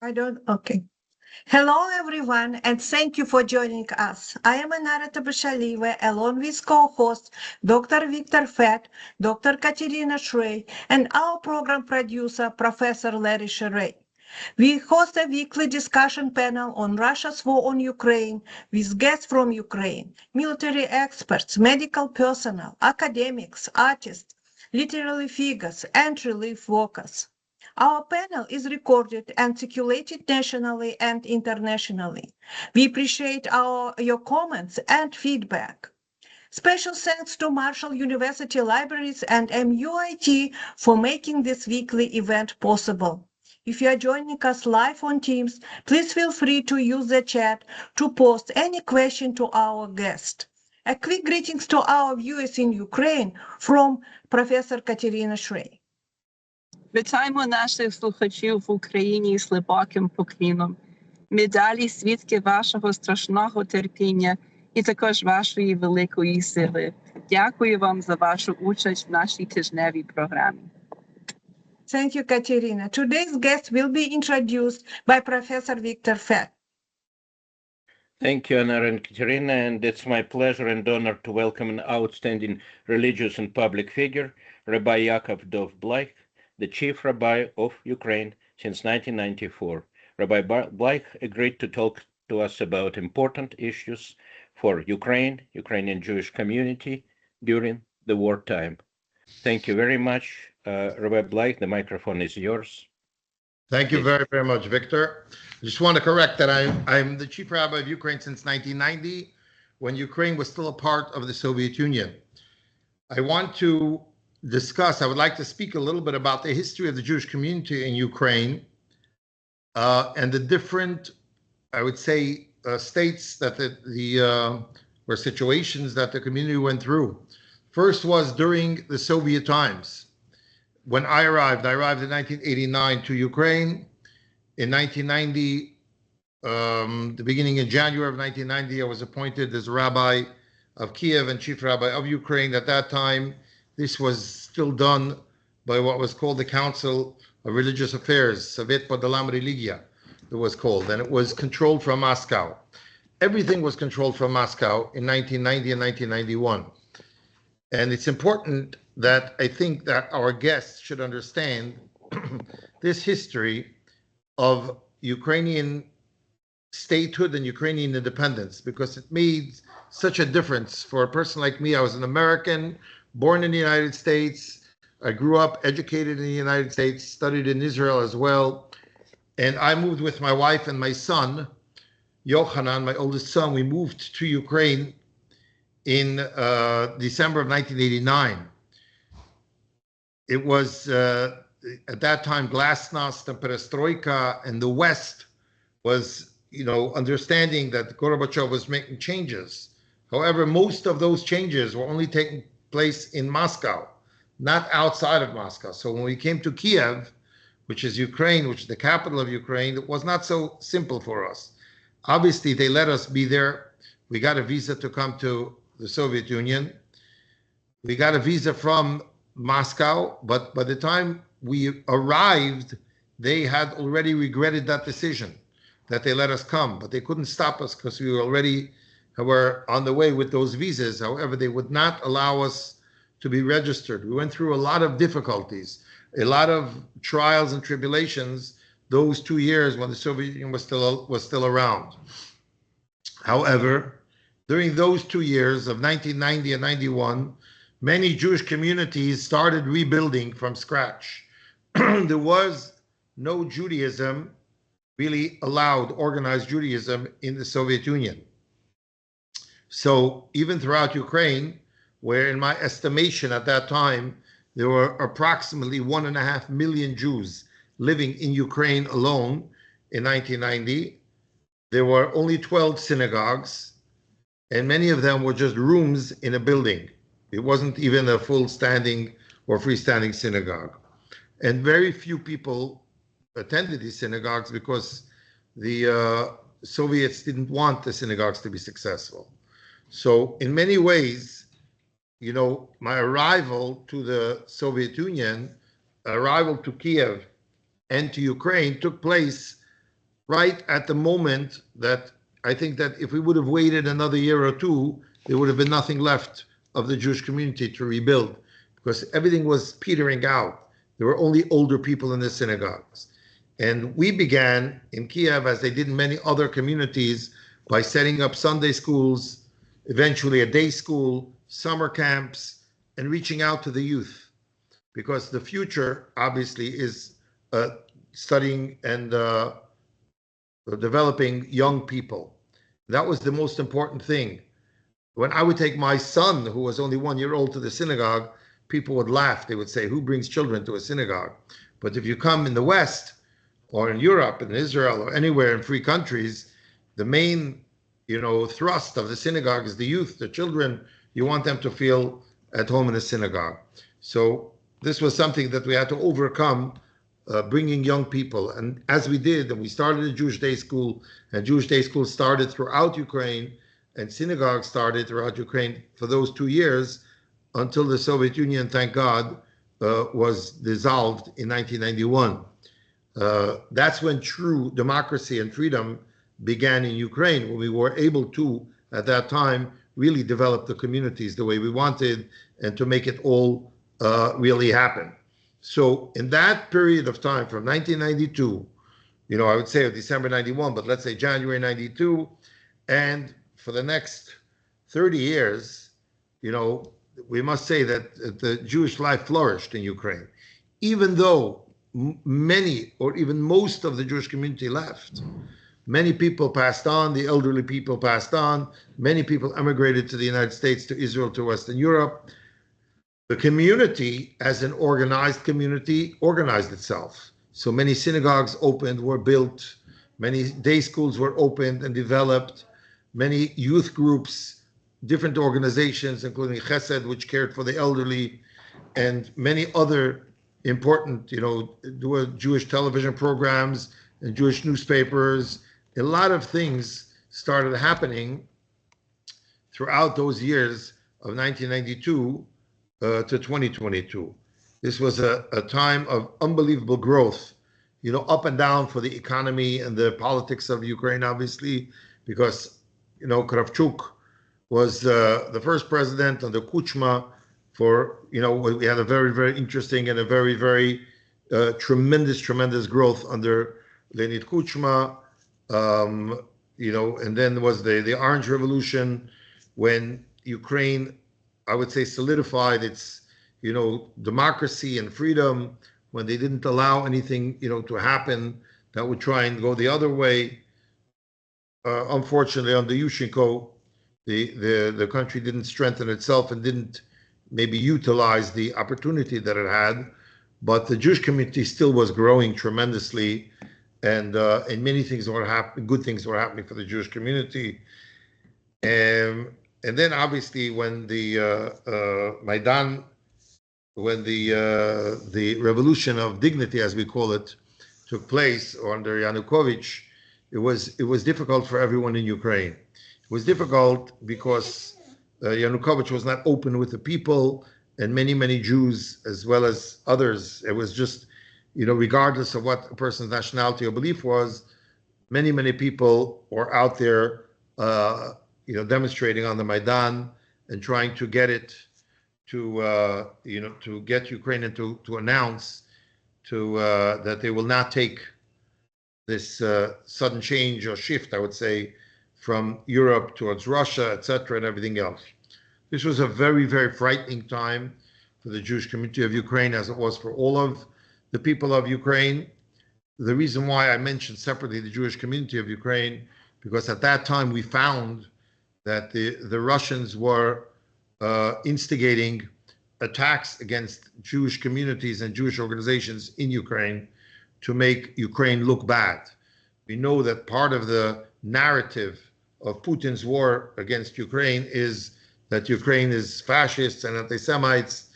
Okay. Hello, everyone, and thank you for joining us. I am Anarata Bashaliva, along with co-host Dr. Victor Fett, Dr. Katerina Shrey, and our program producer, Professor Larry Sherey. We host a weekly discussion panel on Russia's war on Ukraine with guests from Ukraine, military experts, medical personnel, academics, artists, literary figures, and relief workers. Our panel is recorded and circulated nationally and internationally. We appreciate your comments and feedback. Special thanks to Marshall University Libraries and MUIT for making this weekly event possible. If you are joining us live on Teams, please feel free to use the chat to post any question to our guest. A quick greetings to our viewers in Ukraine from Professor Katerina Shrey. Вітаємо наших слухачів в Україні з глибоким поклоном. Ми далі свідки вашого страшного терпіння і також вашої великої сили. Дякую вам за вашу участь в нашій тижневій програмі. Thank you, Katerina. Today's guest will be introduced by Professor Victor Fett. Thank you, Anna and Katerina, and it's my pleasure and honor to welcome an outstanding religious and public figure, Rabbi Yaakov Bleich, the chief rabbi of Ukraine since 1994. Rabbi Bleich agreed to talk to us about important issues for Ukrainian Jewish community during the wartime. Thank you very much, Rabbi Bleich. The microphone is yours. Thank you very, very much, Victor. I just want to correct that I'm the chief rabbi of Ukraine since 1990, when Ukraine was still a part of the Soviet Union. I would like to speak a little bit about the history of the Jewish community in Ukraine and the different, I would say, states that or situations that the community went through. First was during the Soviet times. When I arrived in 1989 to Ukraine. In 1990, the beginning in January of 1990, I was appointed as rabbi of Kiev and chief rabbi of Ukraine. At that time, this was still done by what was called the Council of Religious Affairs, Sovet Podalam Religia, it was called, and it was controlled from Moscow. Everything was controlled from Moscow in 1990 and 1991. And it's important that I think that our guests should understand this history of Ukrainian statehood and Ukrainian independence, because it made such a difference for a person like me. I was an American, born in the United States. I grew up educated in the United States, studied in Israel as well. And I moved with my wife and my son, Yochanan, my oldest son. We moved to Ukraine in December of 1989. It was at that time glasnost and perestroika, and the West was, understanding that Gorbachev was making changes. However, most of those changes were only taking place in Moscow, not outside of Moscow. So when we came to Kiev, which is Ukraine, which is the capital of Ukraine, it was not so simple for us. Obviously, they let us be there. We got a visa to come to the Soviet Union. We got a visa from Moscow, but by the time we arrived, they had already regretted that decision, that they let us come, but they couldn't stop us because we were on the way with those visas. However, they would not allow us to be registered. We went through a lot of difficulties, a lot of trials and tribulations those 2 years when the Soviet Union was still around. However, during those 2 years of 1990 and 91, many Jewish communities started rebuilding from scratch. There was no Judaism really allowed, organized Judaism in the Soviet Union. So even throughout Ukraine, where in my estimation at that time, there were approximately 1.5 million Jews living in Ukraine alone in 1990, there were only 12 synagogues, and many of them were just rooms in a building. It wasn't even a full standing or freestanding synagogue. And very few people attended these synagogues because the Soviets didn't want the synagogues to be successful. So in many ways, my arrival to the Soviet Union, arrival to Kiev and to Ukraine took place right at the moment that I think that if we would have waited another year or two, there would have been nothing left of the Jewish community to rebuild, because everything was petering out. There were only older people in the synagogues. And we began in Kiev, as they did in many other communities, by setting up Sunday schools, eventually a day school, summer camps, and reaching out to the youth. Because the future, obviously, is studying and developing young people. That was the most important thing. When I would take my son, who was only 1 year old, to the synagogue, people would laugh. They would say, "Who brings children to a synagogue?" But if you come in the West, or in Europe, in Israel, or anywhere in free countries, the main, thrust of the synagogue is the youth, the children. You want them to feel at home in a synagogue. So this was something that we had to overcome, bringing young people. And as we did, and we started a Jewish day school, and Jewish day schools started throughout Ukraine, and synagogues started throughout Ukraine for those 2 years until the Soviet Union, thank God, was dissolved in 1991. That's when true democracy and freedom began in Ukraine, when we were able to, at that time, really develop the communities the way we wanted and to make it all really happen. So in that period of time, from 1992, I would say December 91, but let's say January 92, and for the next 30 years, we must say that the Jewish life flourished in Ukraine, even though many or even most of the Jewish community left. Many people passed on, the elderly people passed on, many people emigrated to the United States, to Israel, to Western Europe. The community, as an organized community, organized itself. So many synagogues opened, were built, many day schools were opened and developed, many youth groups, different organizations, including Chesed, which cared for the elderly, and many other important, Jewish television programs and Jewish newspapers. A lot of things started happening throughout those years of 1992 to 2022. This was a time of unbelievable growth, up and down for the economy and the politics of Ukraine, obviously, because, Kravchuk was the first president under Kuchma for, we had a very, very interesting and a very, very tremendous growth under Leonid Kuchma, and then was the Orange Revolution, when Ukraine, I would say, solidified its, democracy and freedom, when they didn't allow anything, to happen that would try and go the other way. Unfortunately, under Yushchenko, the country didn't strengthen itself and didn't maybe utilize the opportunity that it had, but the Jewish community still was growing tremendously, and many things were happening, good things were happening for the Jewish community. And then obviously when the Maidan, when the revolution of dignity, as we call it, took place under Yanukovych, it was difficult for everyone in Ukraine. It was difficult because Yanukovych was not open with the people, and many Jews, as well as others, it was just, regardless of what a person's nationality or belief was, many people were out there, demonstrating on the Maidan and trying to get it to, to get Ukraine to announce that they will not take this sudden change or shift, I would say, from Europe towards Russia, etc., and everything else. This was a very, very frightening time for the Jewish community of Ukraine, as it was for all of the people of Ukraine. The reason why I mentioned separately the Jewish community of Ukraine, because at that time we found that the Russians were instigating attacks against Jewish communities and Jewish organizations in Ukraine to make Ukraine look bad. We know that part of the narrative of Putin's war against Ukraine is that Ukraine is fascists and anti-Semites,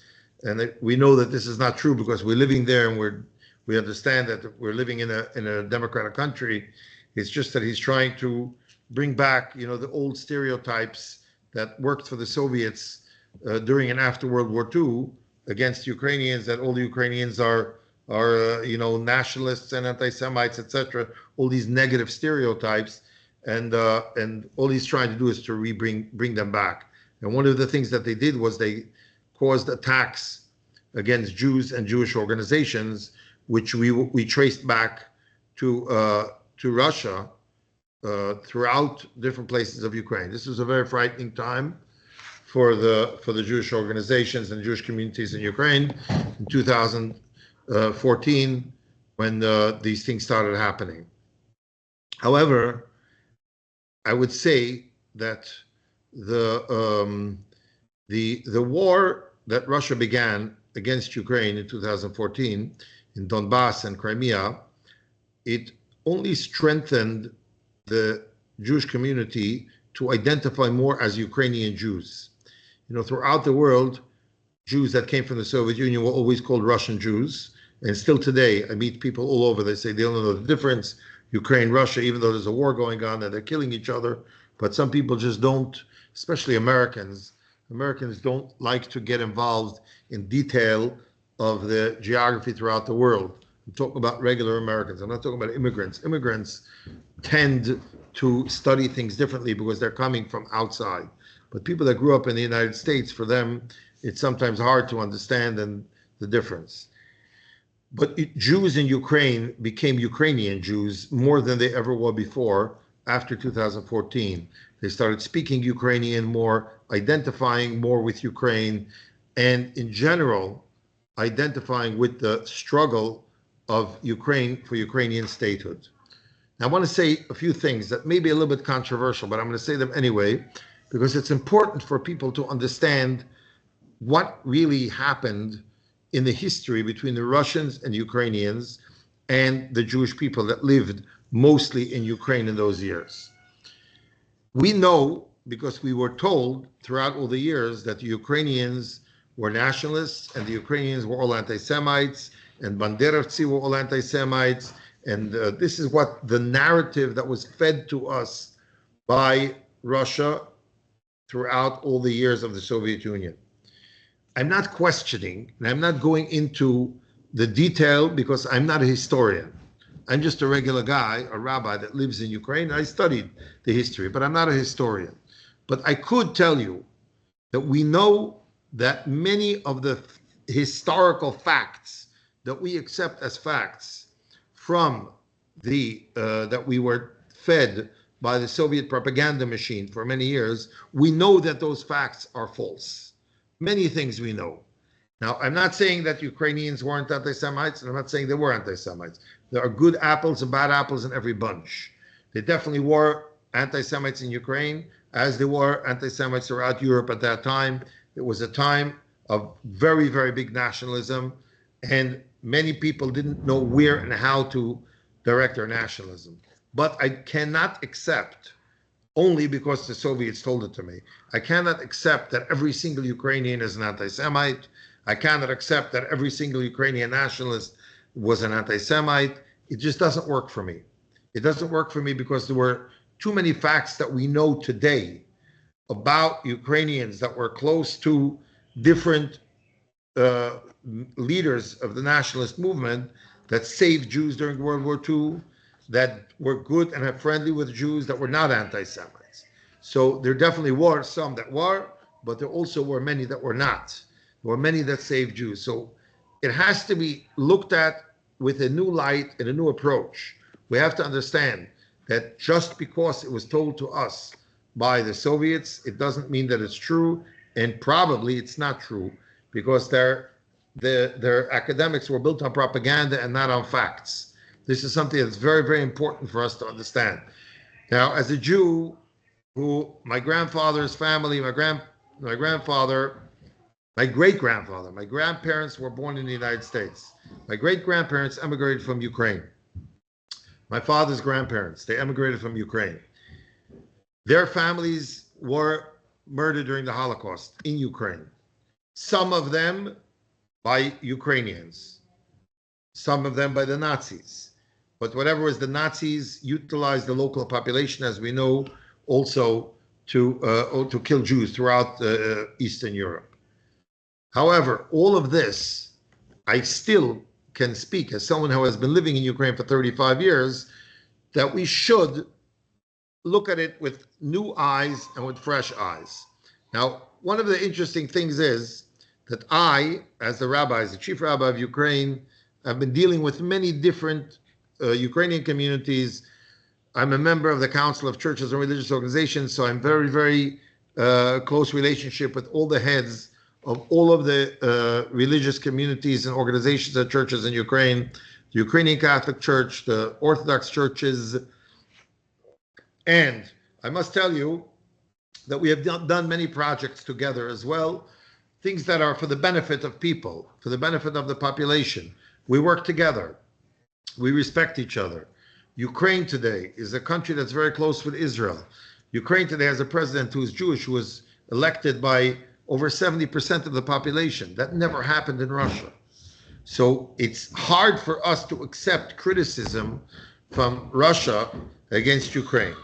and we know that this is not true because we're living there and we understand that we're living in a democratic country. It's just that he's trying to bring back, the old stereotypes that worked for the Soviets during and after World War II against Ukrainians, that all the Ukrainians are nationalists and anti-Semites, etc. All these negative stereotypes, and all he's trying to do is to bring them back. And one of the things that they did was they caused attacks against Jews and Jewish organizations, which we traced back to Russia throughout different places of Ukraine. This was a very frightening time for the Jewish organizations and Jewish communities in Ukraine in 2014 when these things started happening. However, I would say that the war that Russia began against Ukraine in 2014 in Donbass and Crimea, it only strengthened the Jewish community to identify more as Ukrainian Jews. Throughout the world, Jews that came from the Soviet Union were always called Russian Jews. And still today, I meet people all over, they say they don't know the difference, Ukraine, Russia, even though there's a war going on and they're killing each other. But some people just don't, especially Americans. Americans don't like to get involved in detail of the geography throughout the world. I'm talking about regular Americans. I'm not talking about immigrants. Immigrants tend to study things differently because they're coming from outside. But people that grew up in the United States, for them, it's sometimes hard to understand the difference. But Jews in Ukraine became Ukrainian Jews more than they ever were before after 2014. They started speaking Ukrainian more, identifying more with Ukraine, and in general, identifying with the struggle of Ukraine for Ukrainian statehood. Now, I want to say a few things that may be a little bit controversial, but I'm going to say them anyway, because it's important for people to understand what really happened in the history between the Russians and Ukrainians and the Jewish people that lived mostly in Ukraine in those years. We know, because we were told throughout all the years, that the Ukrainians were nationalists and the Ukrainians were all anti-Semites and Banderovцы were all anti-Semites. And this is what the narrative that was fed to us by Russia throughout all the years of the Soviet Union. I'm not questioning, and I'm not going into the detail because I'm not a historian. I'm just a regular guy, a rabbi that lives in Ukraine. I studied the history, but I'm not a historian. But I could tell you that we know that many of the historical facts that we accept as facts from that we were fed by the Soviet propaganda machine for many years, we know that those facts are false. Many things we know. Now, I'm not saying that Ukrainians weren't anti-Semites, and I'm not saying they were anti-Semites. There are good apples and bad apples in every bunch. They definitely were anti-Semites in Ukraine, as they were anti-Semites throughout Europe at that time. It was a time of very, very big nationalism, and many people didn't know where and how to direct their nationalism. But I cannot accept, only because the Soviets told it to me, I cannot accept that every single Ukrainian is an anti-Semite. I cannot accept that every single Ukrainian nationalist was an anti-Semite. It just doesn't work for me. It doesn't work for me because there were too many facts that we know today about Ukrainians that were close to different leaders of the nationalist movement that saved Jews during World War II, that were good and are friendly with Jews, that were not anti-Semites. So there definitely were some that were, but there also were many that were not. There were many that saved Jews. So it has to be looked at with a new light and a new approach. We have to understand that just because it was told to us by the Soviets, it doesn't mean that it's true, and probably it's not true, because their academics were built on propaganda and not on facts. This is something that's very, very important for us to understand. Now, as a Jew, who my grandfather's family, my grandfather, my great-grandfather, my grandparents were born in the United States. My great-grandparents emigrated from Ukraine. My father's grandparents, they emigrated from Ukraine. Their families were murdered during the Holocaust in Ukraine. Some of them by Ukrainians, some of them by the Nazis. But whatever was, the Nazis utilized the local population, as we know, also to kill Jews throughout Eastern Europe. However, all of this, I still can speak, as someone who has been living in Ukraine for 35 years, that we should look at it with new eyes and with fresh eyes. Now, one of the interesting things is that I, as the rabbi, as the chief rabbi of Ukraine, have been dealing with many different Ukrainian communities. I'm a member of the Council of Churches and Religious Organizations, so I'm very, very close relationship with all the heads of all of the religious communities and organizations and churches in Ukraine, the Ukrainian Catholic Church, the Orthodox churches. And I must tell you that we have done many projects together as well, things that are for the benefit of people, for the benefit of the population. We work together. We respect each other. Ukraine today is a country that's very close with Israel. Ukraine today has a president who is Jewish, who was elected by over 70% of the population. That never happened in Russia. So it's hard for us to accept criticism from Russia against Ukraine.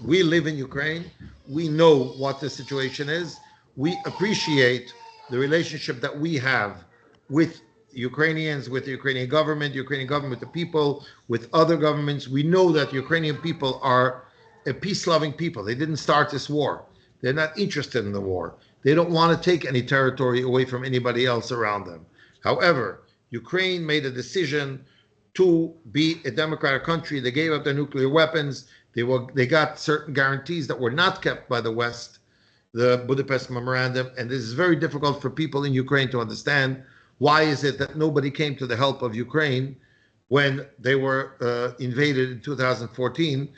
We live in Ukraine. We know what the situation is. We appreciate the relationship that we have with Ukrainians, with the Ukrainian government with the people, with other governments. We know that Ukrainian people are a peace-loving people. They didn't start this war. They're not interested in the war. They don't want to take any territory away from anybody else around them. However, Ukraine made a decision to be a democratic country. They gave up their nuclear weapons. They got certain guarantees that were not kept by the West, the Budapest Memorandum, and this is very difficult for people in Ukraine to understand. Why is it that nobody came to the help of Ukraine when they were invaded in 2014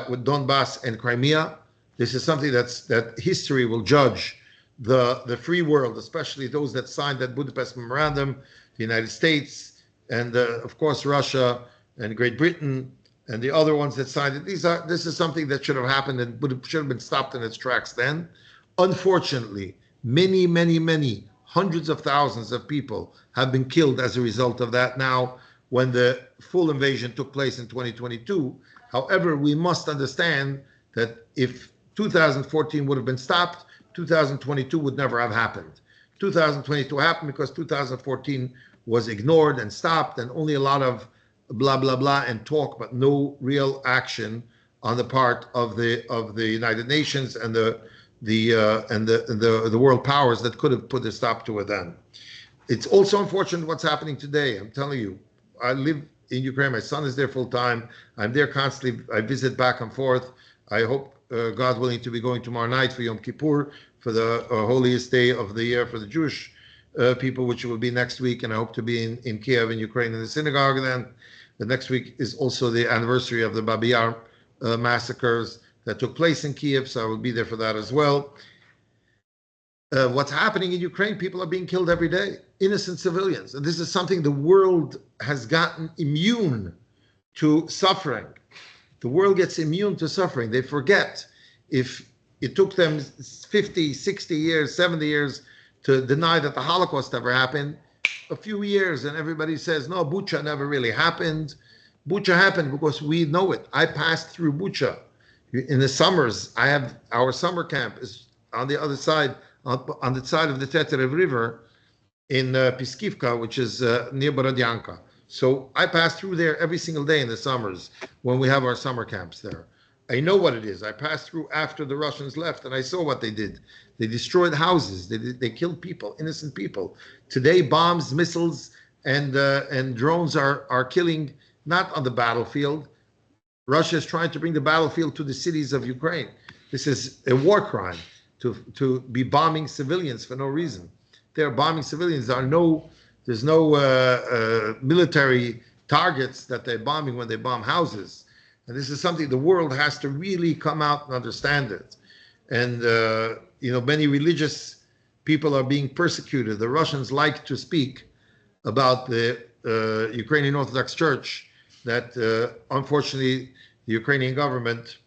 with Donbass and Crimea? This is something that history will judge the free world, especially those that signed that Budapest Memorandum, the United States, and of course Russia and Great Britain, and the other ones that signed it. This is something that should have happened and should have been stopped in its tracks then. Unfortunately, many hundreds of thousands of people have been killed as a result of that now when the full invasion took place in 2022. However, we must understand that if 2014 would have been stopped, 2022 would never have happened. 2022 happened because 2014 was ignored and stopped, and only a lot of blah blah blah and talk, but no real action on the part of the United Nations and the world powers that could have put a stop to it then. It's also unfortunate what's happening today. I'm telling you, I live in Ukraine. My son is there full time. I'm there constantly. I visit back and forth. I hope, God willing, to be going tomorrow night for Yom Kippur, for the holiest day of the year for the Jewish people, which will be next week. And I hope to be in Kiev, in Ukraine, in the synagogue then. The next week is also the anniversary of the Babi Yar massacres that took place in Kiev, so I will be there for that as well. What's happening in Ukraine, people are being killed every day, innocent civilians. And this is something the world has gotten immune to suffering. The world gets immune to suffering. They forget. If it took them 50, 60 years, 70 years to deny that the Holocaust ever happened, a few years and everybody says, no, Bucha never really happened. Bucha happened because we know it. I passed through Bucha. In the summers, I have our summer camp is on the other side, on the side of the Teterev River in Piskivka, which is near Borodyanka. So I pass through there every single day in the summers when we have our summer camps there. I know what it is. I passed through after the Russians left, and I saw what they did. They destroyed houses. They killed people, innocent people. Today, bombs, missiles, and drones are killing, not on the battlefield. Russia is trying to bring the battlefield to the cities of Ukraine. This is a war crime to be bombing civilians for no reason. They're bombing civilians. There's no military targets that they're bombing when they bomb houses. And this is something the world has to really come out and understand it. And, many religious people are being persecuted. The Russians like to speak about the Ukrainian Orthodox Church that, unfortunately, the Ukrainian government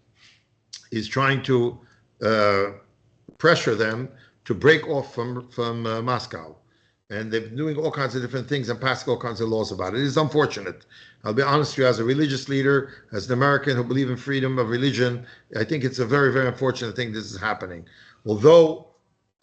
is trying to pressure them to break off from Moscow. And they've been doing all kinds of different things and passing all kinds of laws about it. It is unfortunate. I'll be honest with you, as a religious leader, as an American who believes in freedom of religion, I think it's a very, very unfortunate thing this is happening. Although,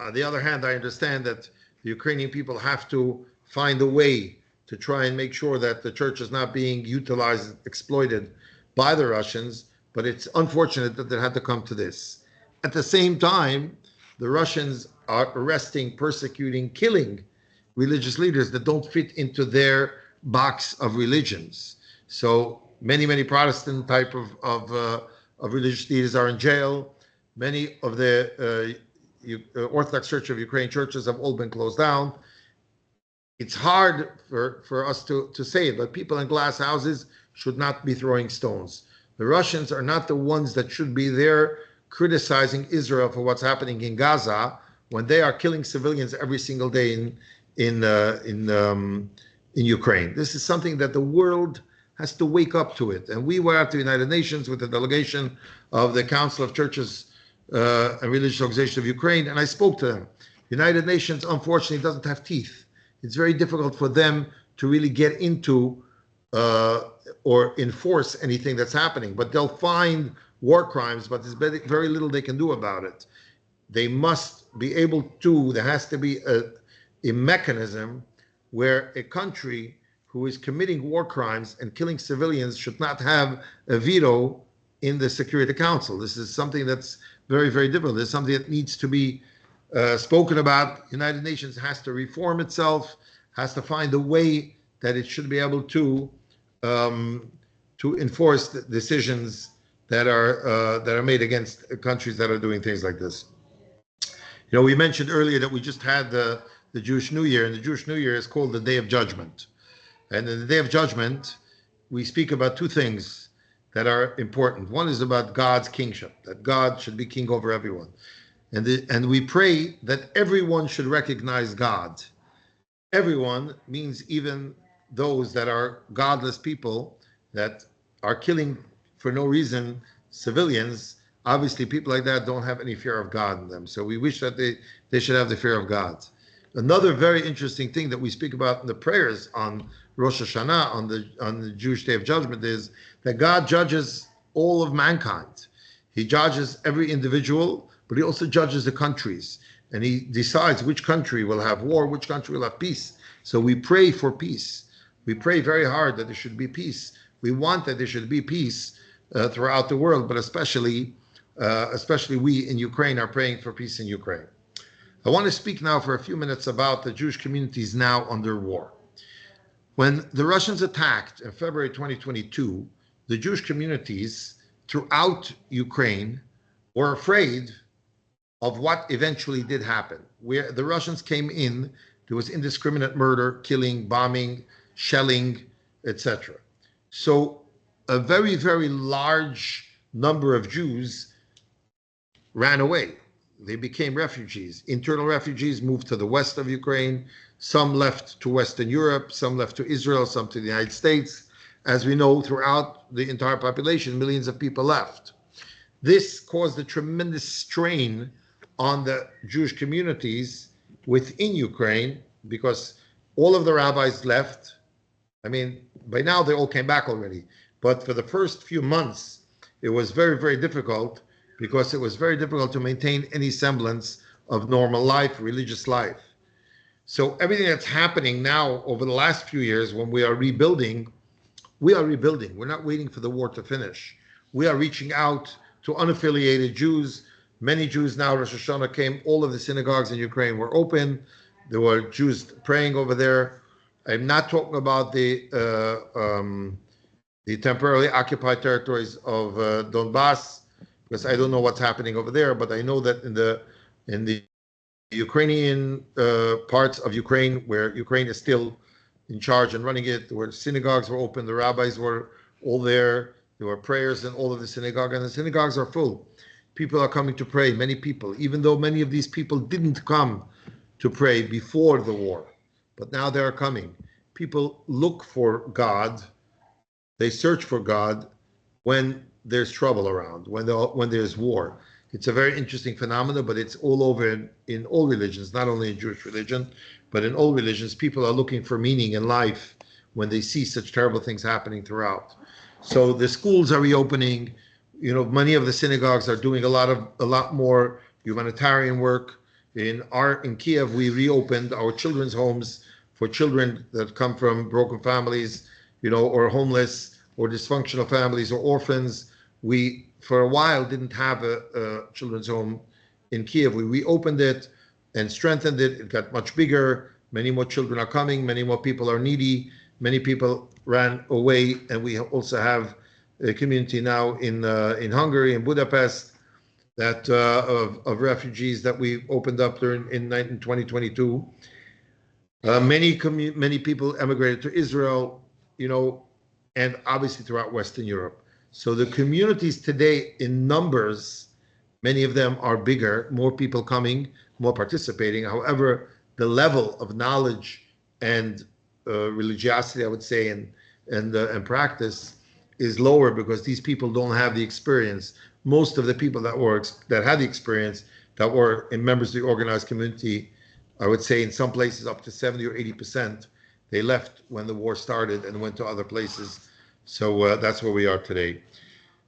on the other hand, I understand that the Ukrainian people have to find a way to try and make sure that the church is not being utilized, exploited by the Russians, but it's unfortunate that it had to come to this. At the same time, the Russians are arresting, persecuting, killing religious leaders that don't fit into their box of religions. So many Protestant type of religious leaders are in jail. Many of the Orthodox Church of Ukraine churches have all been closed down. It's hard for us to say it, but people in glass houses should not be throwing stones. The Russians are not the ones that should be there criticizing Israel for what's happening in Gaza when they are killing civilians every single day in Ukraine. This is something that the world has to wake up to it. And we were at the United Nations with a delegation of the Council of Churches and Religious Organizations of Ukraine, and I spoke to them. United Nations, unfortunately, doesn't have teeth. It's very difficult for them to really get into or enforce anything that's happening. But they'll find war crimes, but there's very little they can do about it. They must be able to, there has to be a mechanism where a country who is committing war crimes and killing civilians should not have a veto in the Security Council. This is something that's very difficult. It's something that needs to be spoken about. United Nations has to reform itself, has to find a way that it should be able to enforce the decisions that are made against countries that are doing things like this. You know, we mentioned earlier that we just had the Jewish New Year, and the Jewish New Year is called the Day of Judgment. And in the Day of Judgment, we speak about two things that are important. One is about God's kingship, that God should be king over everyone. And we pray that everyone should recognize God. Everyone means even those that are godless people that are killing for no reason civilians. Obviously, people like that don't have any fear of God in them. So we wish that they should have the fear of God. Another very interesting thing that we speak about in the prayers on Rosh Hashanah, on the Jewish Day of Judgment, is that God judges all of mankind. He judges every individual, but he also judges the countries. And he decides which country will have war, which country will have peace. So we pray for peace. We pray very hard that there should be peace. We want that there should be peace throughout the world, but especially we in Ukraine are praying for peace in Ukraine. I want to speak now for a few minutes about the Jewish communities now under war. When the Russians attacked in February 2022, the Jewish communities throughout Ukraine were afraid of what eventually did happen. Where the Russians came in, there was indiscriminate murder, killing, bombing, shelling, etc. So a very large number of Jews ran away. They became refugees. Internal refugees moved to the west of Ukraine. Some left to Western Europe, some left to Israel, some to the United States. As we know, throughout the entire population, millions of people left. This caused a tremendous strain on the Jewish communities within Ukraine because all of the rabbis left. I mean, by now they all came back already. But for the first few months, it was very difficult because it was very difficult to maintain any semblance of normal life, religious life. So everything that's happening now over the last few years when we are rebuilding. We're not waiting for the war to finish. We are reaching out to unaffiliated Jews. Many Jews now, Rosh Hashanah came, all of the synagogues in Ukraine were open. There were Jews praying over there. I'm not talking about the temporarily occupied territories of Donbass, because I don't know what's happening over there, but I know that in the Ukrainian parts of Ukraine, where Ukraine is still in charge and running it, where synagogues were open, the rabbis were all there, there were prayers in all of the synagogues, and the synagogues are full. People are coming to pray, many people, even though many of these people didn't come to pray before the war, but now they are coming. People look for God, they search for God when there's trouble around, when there's war. It's a very interesting phenomenon, but it's all over in all religions, not only in Jewish religion, but in all religions. People are looking for meaning in life when they see such terrible things happening throughout. So the schools are reopening. You know, many of the synagogues are doing a lot more humanitarian work. In Kiev, we reopened our children's homes for children that come from broken families, or homeless or dysfunctional families or orphans. We, for a while, didn't have a children's home in Kiev. We reopened it and strengthened it. It got much bigger. Many more children are coming. Many more people are needy. Many people ran away, and we also have a community now in Hungary, in Budapest, that of refugees that we opened up in 2022. Many people emigrated to Israel, and obviously throughout Western Europe. So the communities today, in numbers, many of them are bigger, more people coming, more participating. However, the level of knowledge and religiosity, I would say, and practice is lower because these people don't have the experience. Most of the people that had the experience, that were members of the organized community, I would say in some places up to 70 or 80%, they left when the war started and went to other places. So that's where we are today.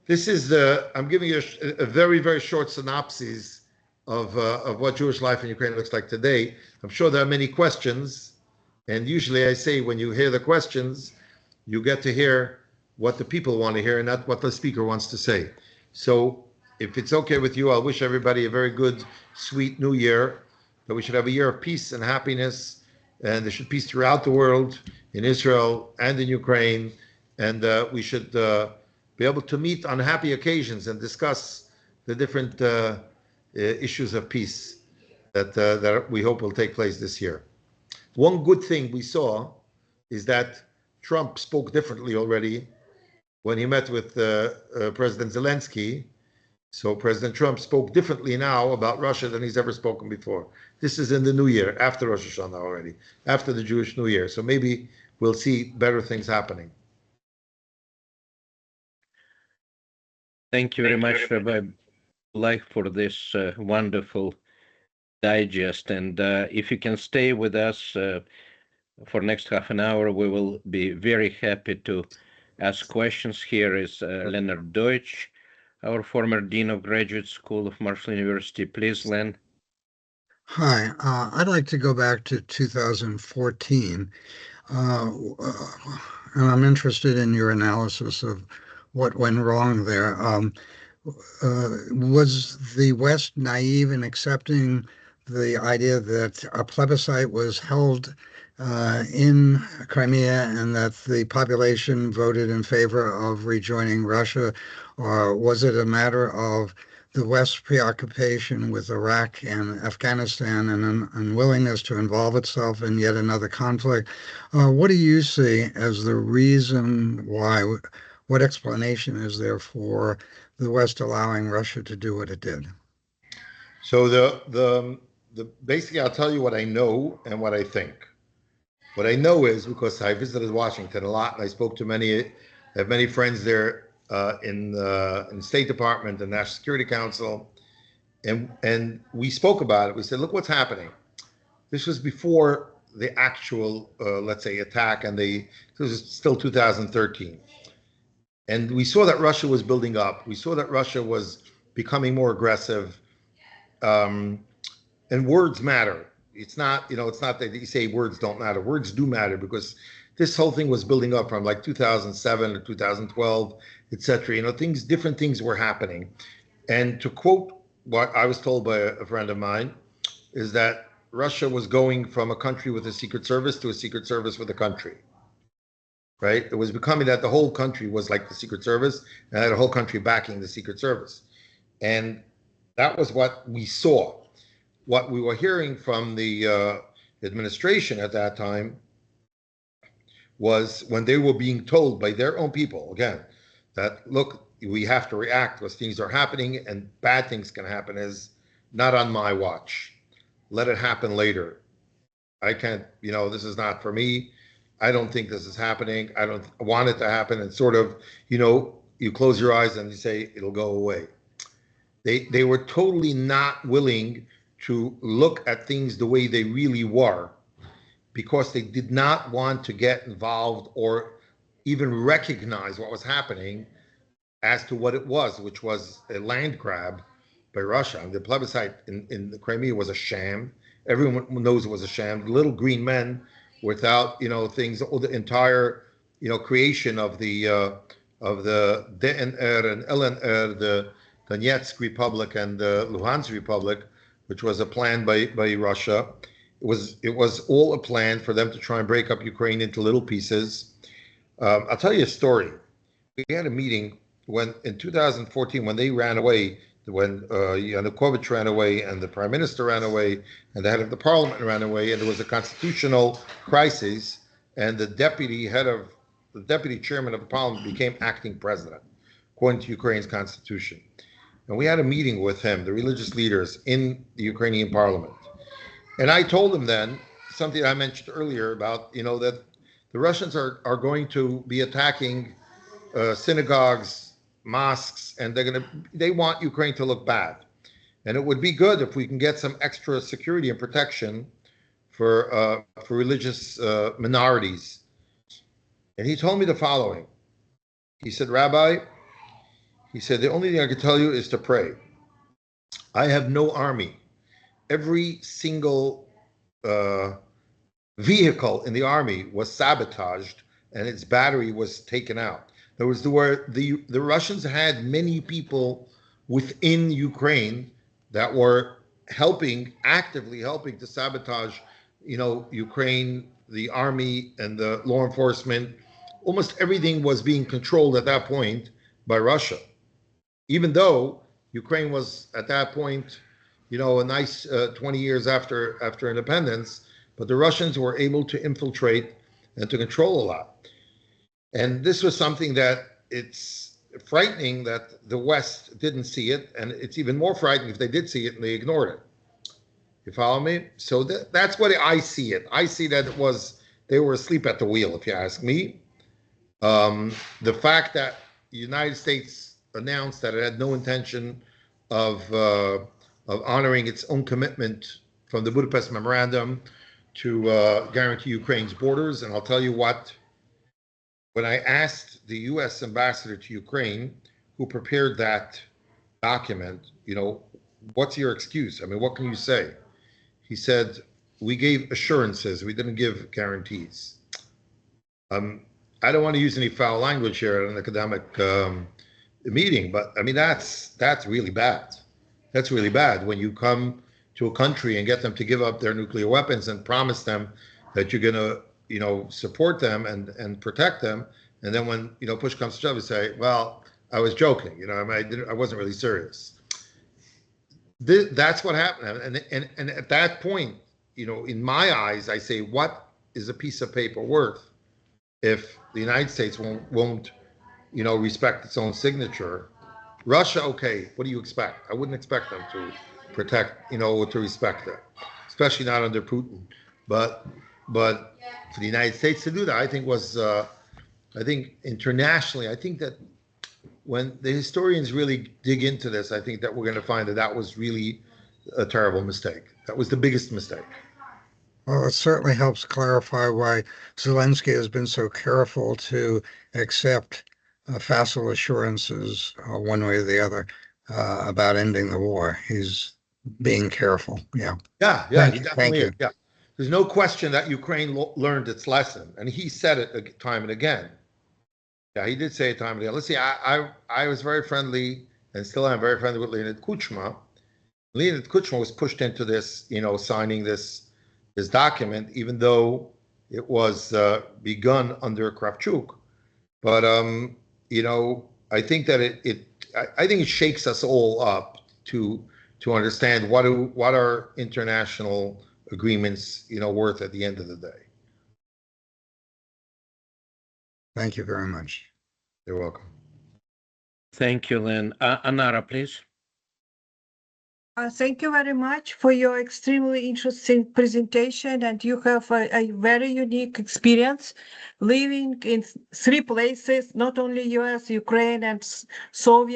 This is I'm giving you a very, very short synopsis of what Jewish life in Ukraine looks like today. I'm sure there are many questions, and usually I say when you hear the questions, you get to hear what the people want to hear and not what the speaker wants to say. So if it's okay with you, I'll wish everybody a very good, sweet new year, that we should have a year of peace and happiness, and there should be peace throughout the world, in Israel and in Ukraine, and we should be able to meet on happy occasions and discuss the different issues of peace that we hope will take place this year. One good thing we saw is that Trump spoke differently already when he met with President Zelensky. So President Trump spoke differently now about Russia than he's ever spoken before. This is in the new year, after Rosh Hashanah already, after the Jewish New Year. So maybe we'll see better things happening. Thank you very much, Rabbi Bleich, for this wonderful digest. And if you can stay with us for next half an hour, we will be very happy to ask questions. Here is Leonard Deutsch, our former Dean of Graduate School of Marshall University. Please, Len. Hi, I'd like to go back to 2014, and I'm interested in your analysis of what went wrong there. Was the West naive in accepting the idea that a plebiscite was held in Crimea and that the population voted in favor of rejoining Russia, or was it a matter of the West's preoccupation with Iraq and Afghanistan and an unwillingness to involve itself in yet another conflict? What do you see as the reason why? What explanation is there for the West allowing Russia to do what it did? So basically, I'll tell you what I know and what I think. What I know is because I visited Washington a lot and I spoke to I have many friends there in the State Department and National Security Council, and we spoke about it. We said, look what's happening. This was before the actual, let's say, attack, and this was still 2013. And we saw that Russia was building up. We saw that Russia was becoming more aggressive. And words matter. It's not that you say words don't matter. Words do matter, because this whole thing was building up from like 2007 or 2012, etc. Different things were happening. And to quote what I was told by a friend of mine, is that Russia was going from a country with a secret service to a secret service with a country. Right? It was becoming that the whole country was like the Secret Service, and had a whole country backing the Secret Service. And that was what we saw. What we were hearing from the administration at that time was, when they were being told by their own people, again, that, look, we have to react because things are happening and bad things can happen, is not on my watch. Let it happen later. I can't, this is not for me. I don't think this is happening. I don't want it to happen. And sort of, you close your eyes and you say, it'll go away. They were totally not willing to look at things the way they really were, because they did not want to get involved or even recognize what was happening as to what it was, which was a land grab by Russia. And the plebiscite in the Crimea was a sham. Everyone knows it was a sham. The little green men without, things, the entire, creation of the DNR and LNR, the Donetsk Republic and the Luhansk Republic, which was a plan by Russia. It was all a plan for them to try and break up Ukraine into little pieces. I'll tell you a story. We had a meeting in 2014 when they ran away, when Yanukovych ran away and the prime minister ran away and the head of the parliament ran away, and there was a constitutional crisis, and the deputy chairman of the parliament became acting president, according to Ukraine's constitution. And we had a meeting with him, the religious leaders in the Ukrainian parliament. And I told him then something I mentioned earlier about, that the Russians are going to be attacking synagogues, mosques, and they want Ukraine to look bad. And it would be good if we can get some extra security and protection for religious minorities. And he told me the following. He said, Rabbi, he said, the only thing I can tell you is to pray. I have no army. Every single vehicle in the army was sabotaged and its battery was taken out. There was the Russians had many people within Ukraine that were actively helping to sabotage, Ukraine, the army and the law enforcement. Almost everything was being controlled at that point by Russia, even though Ukraine was at that point, a nice 20 years after independence, but the Russians were able to infiltrate and to control a lot. And this was something that it's frightening that the West didn't see it, and it's even more frightening if they did see it and they ignored it. You follow me? So that's what I see it. I see that they were asleep at the wheel, if you ask me. The fact that the United States announced that it had no intention of honoring its own commitment from the Budapest Memorandum to guarantee Ukraine's borders. And I'll tell you what, when I asked the U.S. ambassador to Ukraine, who prepared that document, what's your excuse? I mean, what can you say? He said, we gave assurances, we didn't give guarantees. I don't want to use any foul language here at an academic meeting, but I mean, that's really bad. That's really bad when you come to a country and get them to give up their nuclear weapons and promise them that you're going to, support them and protect them. And then when, push comes to shove, you say, well, I was joking, I wasn't really serious. That's what happened. And at that point, in my eyes, I say, what is a piece of paper worth if the United States won't respect its own signature? Russia, okay, what do you expect? I wouldn't expect them to protect, to respect it, especially not under Putin. But for the United States to do that, I think I think internationally, I think that when the historians really dig into this, I think that we're going to find that was really a terrible mistake. That was the biggest mistake. Well, it certainly helps clarify why Zelensky has been so careful to accept facile assurances, one way or the other, about ending the war. He's being careful. Yeah. Yeah, he definitely is. Yeah. There's no question that Ukraine learned its lesson, and he said it time and again. Yeah, he did say it time and again. Let's see, I was very friendly, and still am very friendly with Leonid Kuchma. Leonid Kuchma was pushed into this, signing this document, even though it was begun under Kravchuk. But I think that I think it shakes us all up to understand what are international agreements, worth at the end of the day. Thank you very much. You're welcome. Thank you, Len. Anara, please. Thank you very much for your extremely interesting presentation, and you have a very unique experience living in 3 places, not only US, Ukraine, and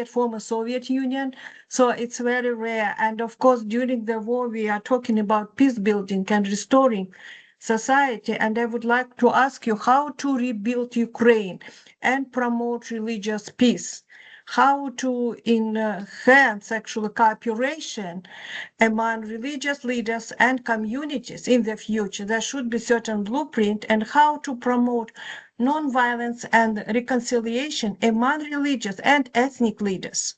former Soviet Union. So it's very rare. And of course, during the war, we are talking about peace building and restoring society. And I would like to ask you how to rebuild Ukraine and promote religious peace. how to enhance actual cooperation among religious leaders and communities in the future. There should be certain blueprint and how to promote nonviolence and reconciliation among religious and ethnic leaders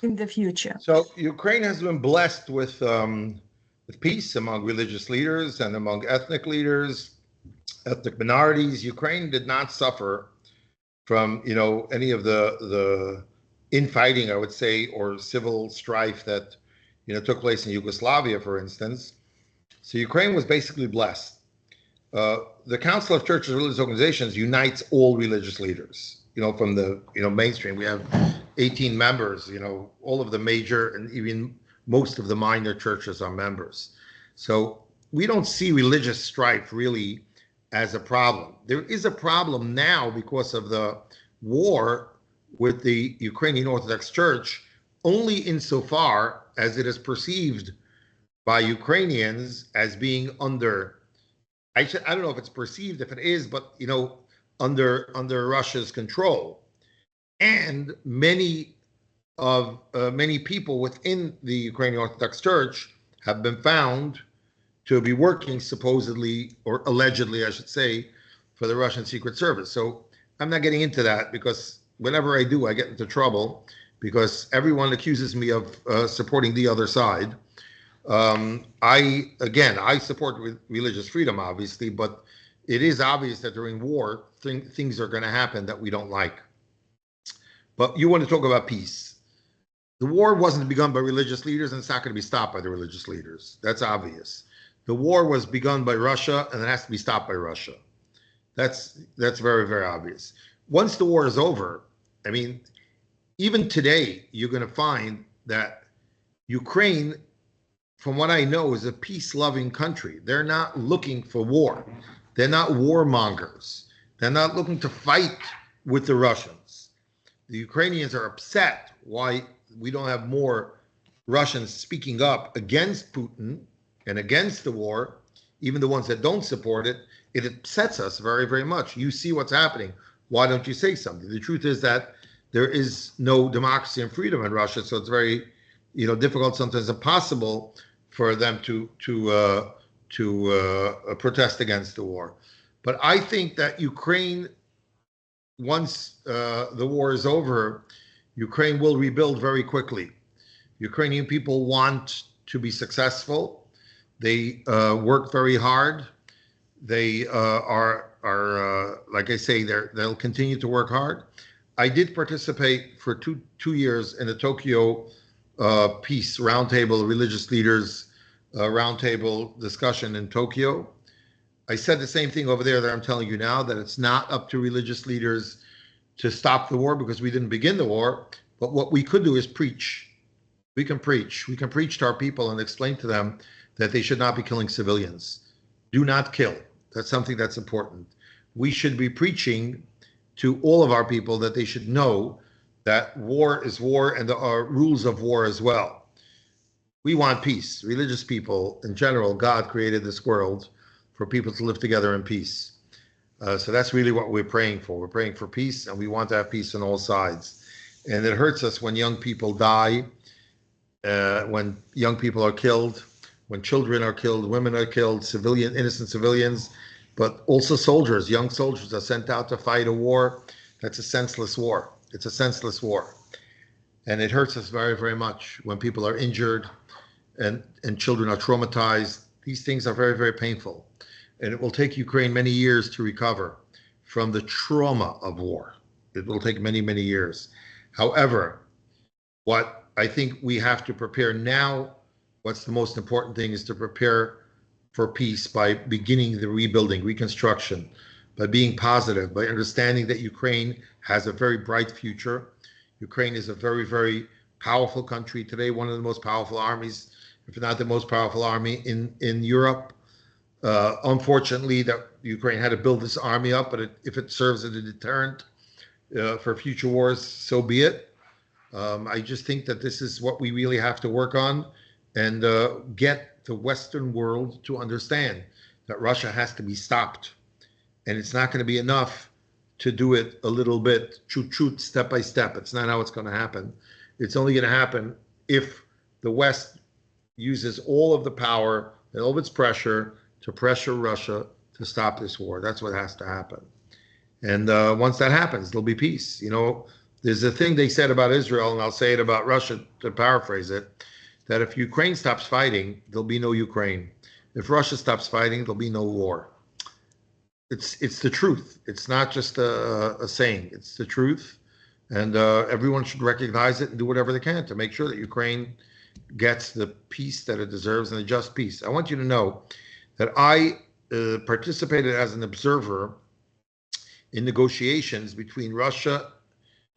in the future. So Ukraine has been blessed with peace among religious leaders and among ethnic leaders, ethnic minorities. Ukraine did not suffer from, any of the infighting, I would say, or civil strife that, took place in Yugoslavia, for instance. So Ukraine was basically blessed. The Council of Churches and Religious Organizations unites all religious leaders, from the, mainstream. We have 18 members, all of the major and even most of the minor churches are members. So we don't see religious strife really as a problem. There is a problem now because of the war with the Ukrainian Orthodox Church, only insofar as it is perceived by Ukrainians as being under, I don't know if it's perceived, if it is, but under Russia's control. And many people within the Ukrainian Orthodox Church have been found to be working supposedly, or allegedly, I should say, for the Russian Secret Service. So I'm not getting into that because whenever I do, I get into trouble because everyone accuses me of supporting the other side. I support religious freedom, obviously, but it is obvious that during war, things are going to happen that we don't like. But you want to talk about peace. The war wasn't begun by religious leaders, and it's not going to be stopped by the religious leaders. That's obvious. The war was begun by Russia, and it has to be stopped by Russia. That's very, very obvious. Once the war is over, I mean, even today, you're going to find that Ukraine, from what I know, is a peace-loving country. They're not looking for war. They're not warmongers. They're not looking to fight with the Russians. The Ukrainians are upset why we don't have more Russians speaking up against Putin and against the war, even the ones that don't support it. It upsets us very, very much. You see what's happening. Why don't you say something? The truth is that there is no democracy and freedom in Russia, so it's very, difficult, sometimes impossible for them to protest against the war. But I think that Ukraine, once the war is over, Ukraine will rebuild very quickly. Ukrainian people want to be successful. They work very hard. They are like I say, they'll continue to work hard. I did participate for two years in the Tokyo peace roundtable, religious leaders roundtable discussion in Tokyo. I said the same thing over there that I'm telling you now, that it's not up to religious leaders to stop the war because we didn't begin the war. But what we could do is preach. We can preach. We can preach to our people and explain to them that they should not be killing civilians. Do not kill. That's something that's important. We should be preaching to all of our people that they should know that war is war and there are rules of war as well. We want peace. Religious people in general, God created this world for people to live together in peace. So that's really what we're praying for. We're praying for peace, and we want to have peace on all sides. And it hurts us when young people die, when young people are killed, when children are killed, women are killed, innocent civilians, but also soldiers. Young soldiers are sent out to fight a war. That's a senseless war. It's a senseless war. And it hurts us very, very much when people are injured and children are traumatized. These things are very, very painful. And it will take Ukraine many years to recover from the trauma of war. It will take many, many years. However, what I think we have to prepare now, what's the most important thing is to prepare for peace by beginning the rebuilding, reconstruction, by being positive, by understanding that Ukraine has a very bright future. Ukraine is a very, very powerful country today, one of the most powerful armies, if not the most powerful army in Europe. Unfortunately, that Ukraine had to build this army up, but if it serves as a deterrent for future wars, so be it. I just think that this is what we really have to work on and get the Western world to understand that Russia has to be stopped. And it's not going to be enough to do it a little bit, shoot, step by step. It's not how it's going to happen. It's only going to happen if the West uses all of the power and all of its pressure to pressure Russia to stop this war. That's what has to happen. And once that happens, there'll be peace. You know, there's a thing they said about Israel, and I'll say it about Russia to paraphrase it, that if Ukraine stops fighting, there'll be no Ukraine. If Russia stops fighting, there'll be no war. It's the truth. It's not just a saying. It's the truth. And everyone should recognize it and do whatever they can to make sure that Ukraine gets the peace that it deserves and a just peace. I want you to know that I participated as an observer in negotiations between Russia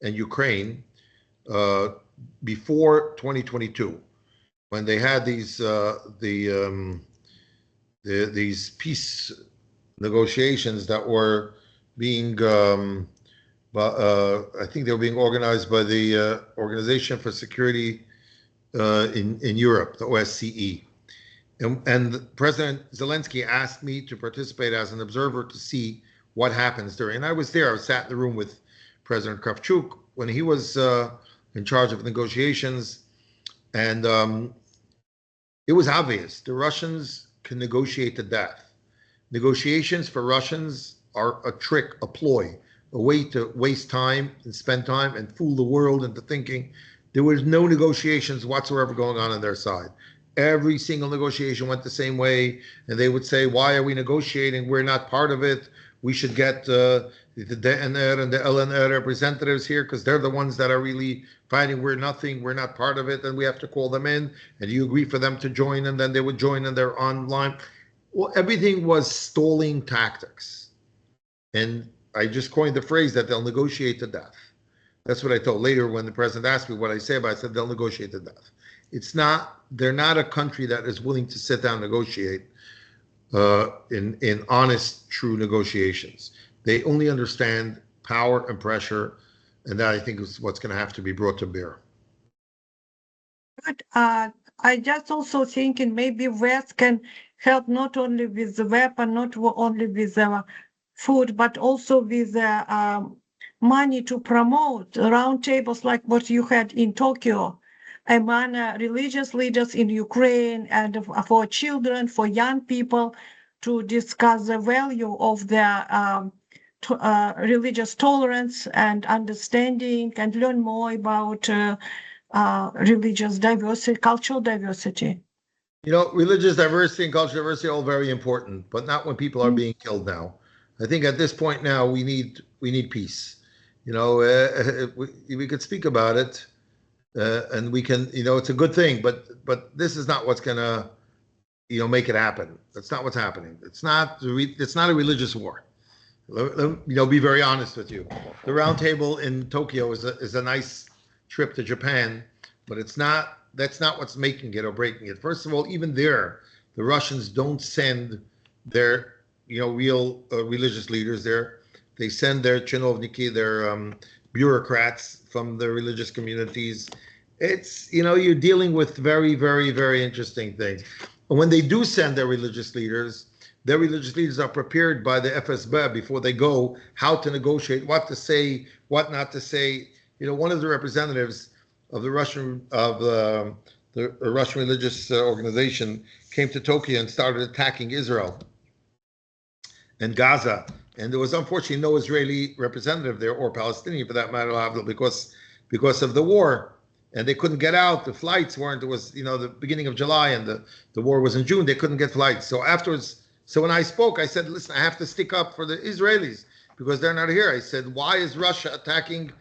and Ukraine before 2022, when they had these peace negotiations that were being, I think they were being organized by the Organization for Security in Europe, the OSCE. And President Zelensky asked me to participate as an observer to see what happens during. And I was there. I sat in the room with President Kravchuk when he was in charge of negotiations. And it was obvious the Russians can negotiate to death. Negotiations for Russians are a trick, a ploy, a way to waste time and spend time and fool the world into thinking there was no negotiations whatsoever going on their side. Every single negotiation went the same way, and they would say, why are we negotiating? We're not part of it. We should get the DNR and the LNR representatives here because they're the ones that are really fighting. We're nothing. We're not part of it, and we have to call them in. And you agree for them to join, and then they would join, and they're online. Well, everything was stalling tactics. And I just coined the phrase that they'll negotiate to death. That's what I told later when the president asked me what I say about it. I said they'll negotiate to death. It's not, they're not a country that is willing to sit down and negotiate in honest, true negotiations. They only understand power and pressure, and that I think is what's going to have to be brought to bear. But I just also thinking maybe West can help not only with the weapon, not only with the food, but also with the money to promote roundtables like what you had in Tokyo among religious leaders in Ukraine and for children, for young people to discuss the value of their religious tolerance and understanding and learn more about religious diversity, cultural diversity. You know, religious diversity and cultural diversity are all very important, but not when people are being killed now. I think at this point now we need peace. You know, we could speak about it, and we can. You know, it's a good thing, but this is not what's gonna, you know, make it happen. That's not what's happening. It's not a religious war. You know, be very honest with you. The roundtable in Tokyo is a nice trip to Japan, but it's not. That's not what's making it or breaking it. First of all, even there, the Russians don't send their, you know, real religious leaders there. They send their chinovniki, their bureaucrats from the religious communities. It's, you know, you're dealing with very, very, very interesting things. And when they do send their religious leaders are prepared by the FSB before they go, how to negotiate, what to say, what not to say. You know, one of the representatives of the Russian religious organization came to Tokyo and started attacking Israel and Gaza. And there was unfortunately no Israeli representative there, or Palestinian for that matter, because of the war. And they couldn't get out. The flights weren't, it was, you know, the beginning of July and the war was in June. They couldn't get flights. So afterwards, when I spoke, I said, listen, I have to stick up for the Israelis because they're not here. I said, why is Russia attacking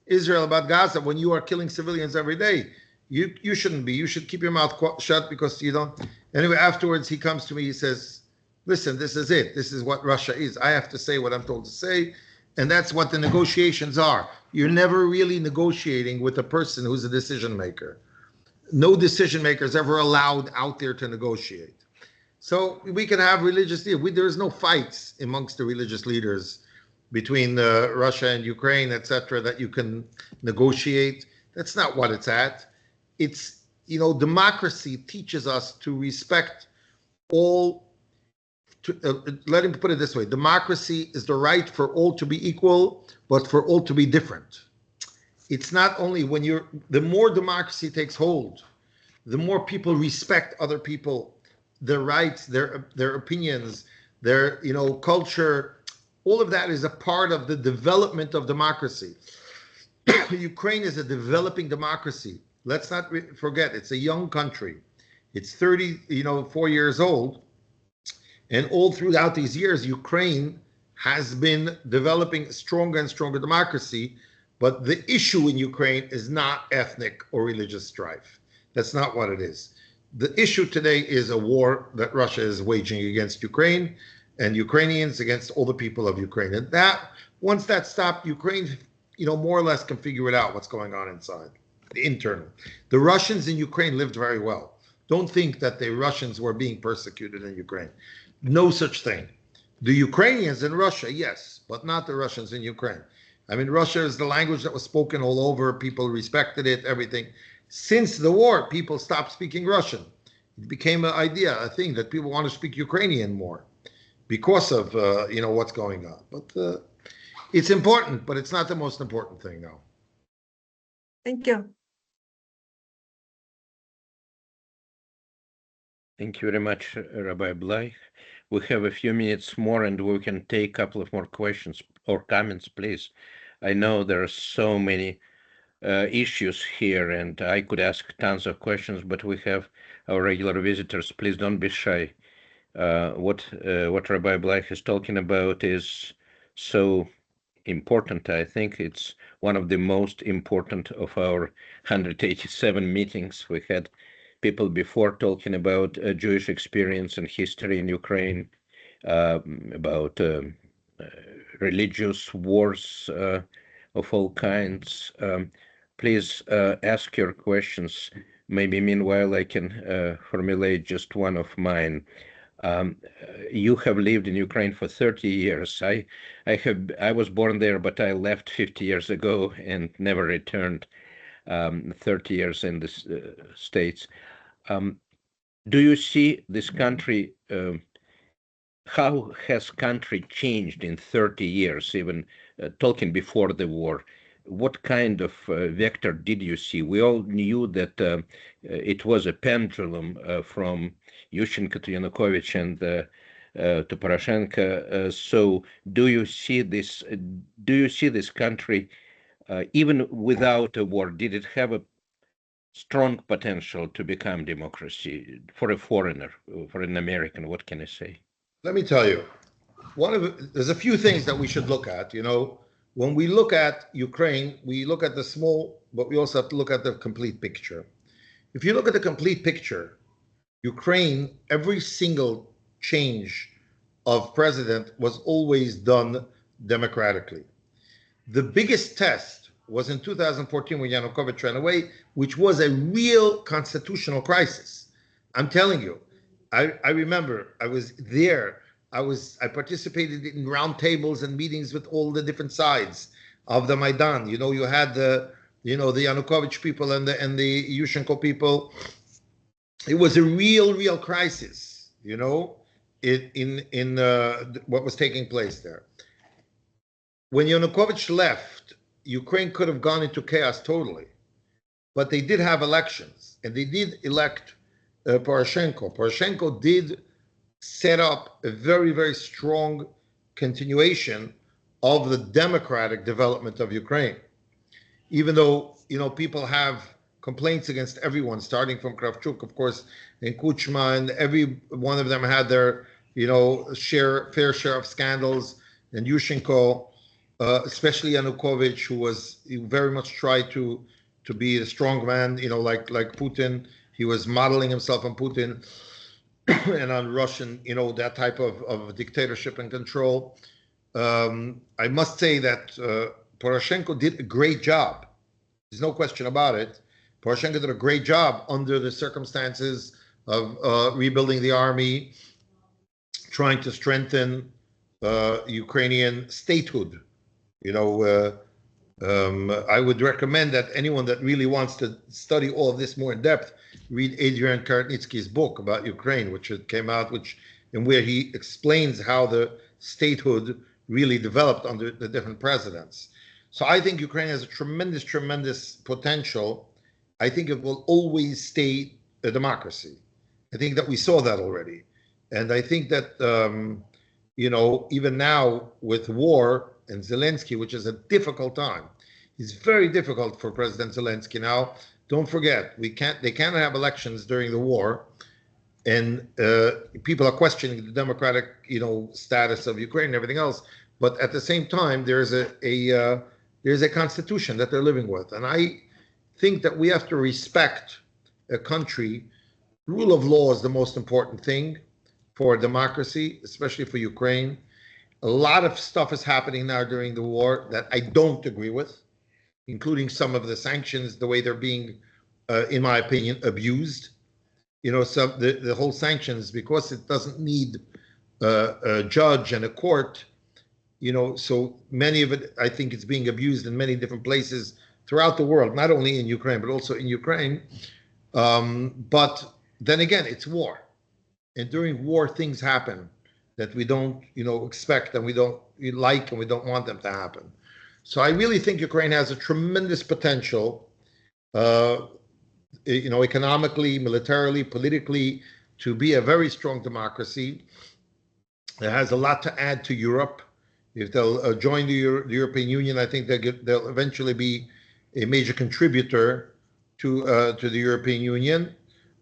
Israel about Gaza when you are killing civilians every day? You shouldn't be. You should keep your mouth shut because you don't. Anyway, afterwards, he comes to me, he says, listen, this is it. This is what Russia is. I have to say what I'm told to say. And that's what the negotiations are. You're never really negotiating with a person who's a decision maker. No decision maker is ever allowed out there to negotiate. So we can have religious leaders. There is no fights amongst the religious leaders between Russia and Ukraine, etc., that you can negotiate. That's not what it's at. It's, you know, democracy teaches us to respect all let him put it this way: democracy is the right for all to be equal, but for all to be different. It's not only when the more democracy takes hold, the more people respect other people, their rights, their opinions, their culture. All of that is a part of the development of democracy. Ukraine is a developing democracy. Let's not forget, it's a young country. It's 4 years old, and all throughout these years, Ukraine has been developing stronger and stronger democracy. But the issue in Ukraine is not ethnic or religious strife. That's not what it is. The issue today is a war that Russia is waging against Ukraine and Ukrainians, against all the people of Ukraine. And that, once that stopped, Ukraine, more or less can figure it out what's going on inside, the internal. The Russians in Ukraine lived very well. Don't think that the Russians were being persecuted in Ukraine. No such thing. The Ukrainians in Russia, yes, but not the Russians in Ukraine. I mean, Russia is the language that was spoken all over. People respected it, everything. Since the war, people stopped speaking Russian. It became an idea, a thing that people want to speak Ukrainian more because of, what's going on. But it's important, but it's not the most important thing now. Thank you. Thank you very much, Rabbi Bleich. We have a few minutes more and we can take a couple of more questions or comments, please. I know there are so many issues here and I could ask tons of questions, but we have our regular visitors. Please don't be shy. What Rabbi Bleich is talking about is so important. I think it's one of the most important of our 187 meetings. We had people before talking about Jewish experience and history in Ukraine, about religious wars of all kinds. Please ask your questions. Maybe meanwhile I can formulate just one of mine. You have lived in Ukraine for 30 years. I was born there, but I left 50 years ago and never returned. 30 years in the States. Do you see this country? How has country changed in 30 years, even talking before the war? What kind of vector did you see? We all knew that it was a pendulum from Yushchenko to Yanukovych and to Poroshenko. So do you see this? Do you see this country, even without a war, did it have a strong potential to become democracy for a foreigner, for an American? What can I say? Let me tell you, there's a few things that we should look at. When we look at Ukraine, we look at the small, but we also have to look at the complete picture. If you look at the complete picture, Ukraine, every single change of president was always done democratically. The biggest test was in 2014 when Yanukovych ran away, which was a real constitutional crisis. I'm telling you, I remember I was there. I participated in roundtables and meetings with all the different sides of the Maidan. You had the Yanukovych people and the Yushchenko people. It was a real crisis, in what was taking place there. When Yanukovych left, Ukraine could have gone into chaos totally, but they did have elections and they did elect Poroshenko. Poroshenko did set up a very strong continuation of the democratic development of Ukraine. Even though, people have complaints against everyone, starting from Kravchuk, of course, and Kuchma, and every one of them had their, fair share of scandals, and Yushchenko, especially Yanukovych, who very much tried to be a strong man, like Putin. He was modeling himself on Putin and on Russian, that type of dictatorship and control. I must say that Poroshenko did a great job. There's no question about it. Poroshenko did a great job under the circumstances of rebuilding the army, trying to strengthen Ukrainian statehood. I would recommend that anyone that really wants to study all of this more in depth, read Adrian Karnitsky's book about Ukraine, which came out, which in where he explains how the statehood really developed under the different presidents. So I think Ukraine has a tremendous, tremendous potential. I think it will always stay a democracy. I think that we saw that already. And I think that, even now with war and Zelensky, which is a difficult time, it's very difficult for President Zelensky now. Don't forget, they can't have elections during the war. And people are questioning the democratic, status of Ukraine and everything else. But at the same time, there's a constitution that they're living with. And I think that we have to respect a country. Rule of law is the most important thing for democracy, especially for Ukraine. A lot of stuff is happening now during the war that I don't agree with, including some of the sanctions, the way they're being, in my opinion, abused. The whole sanctions, because it doesn't need a judge and a court, so many of it, I think it's being abused in many different places throughout the world, not only in Ukraine, but also in Ukraine. But then again, it's war. And during war, things happen that we don't, expect and we don't like and we don't want them to happen. So I really think Ukraine has a tremendous potential, economically, militarily, politically, to be a very strong democracy. It has a lot to add to Europe. If they'll join the European Union, I think they'll eventually be a major contributor to the European Union.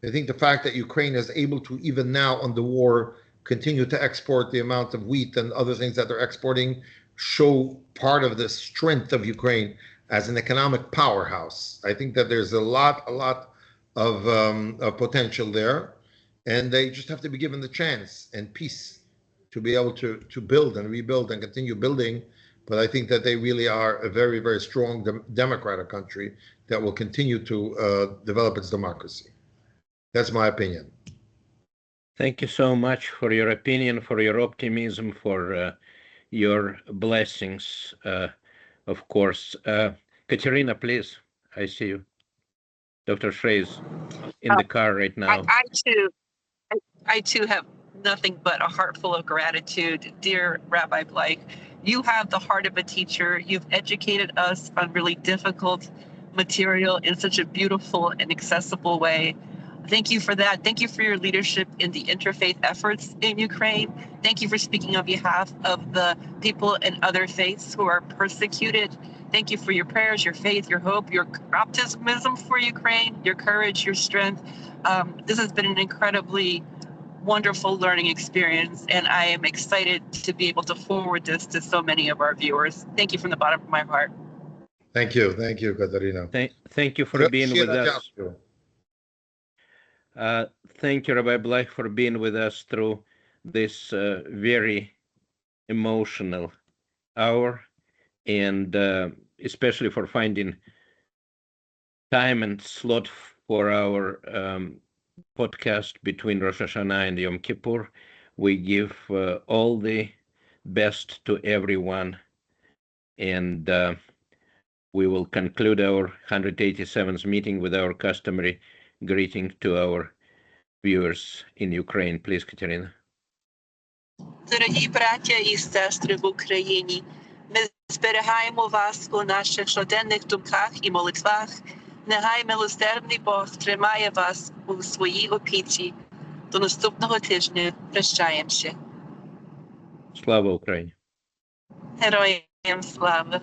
I think the fact that Ukraine is able to, even now on the war, continue to export the amount of wheat and other things that they're exporting show part of the strength of Ukraine as an economic powerhouse. I think that there's a lot of potential there, and they just have to be given the chance and peace to be able to build and rebuild and continue building. But I think that they really are a very, very strong democratic country that will continue to develop its democracy. That's my opinion. Thank you so much for your opinion, for your optimism, for your blessings, of course. Katerina, please, I see you. Dr. Shrey's in the car right now. I too have nothing but a heart full of gratitude. Dear Rabbi Bleich, you have the heart of a teacher. You've educated us on really difficult material in such a beautiful and accessible way. Thank you for that. Thank you for your leadership in the interfaith efforts in Ukraine. Thank you for speaking on behalf of the people in other faiths who are persecuted. Thank you for your prayers, your faith, your hope, your optimism for Ukraine, your courage, your strength. This has been an incredibly wonderful learning experience, and I am excited to be able to forward this to so many of our viewers. Thank you from the bottom of my heart. Thank you, Katerina. Thank you for being with us. Thank you, Rabbi Bleich, for being with us through this very emotional hour, and especially for finding time and slot for our podcast between Rosh Hashanah and Yom Kippur. We give all the best to everyone, and we will conclude our 187th meeting with our customary greeting to our viewers in Ukraine. Please, Katerina. Дорогі браття і сестри в Україні, ми зберігаємо вас у наших щоденних думках і молитвах. Нехай милосердний Бог тримає вас у своїй опіці. До наступного тижня прощаємося. Слава Україні! Героям слава!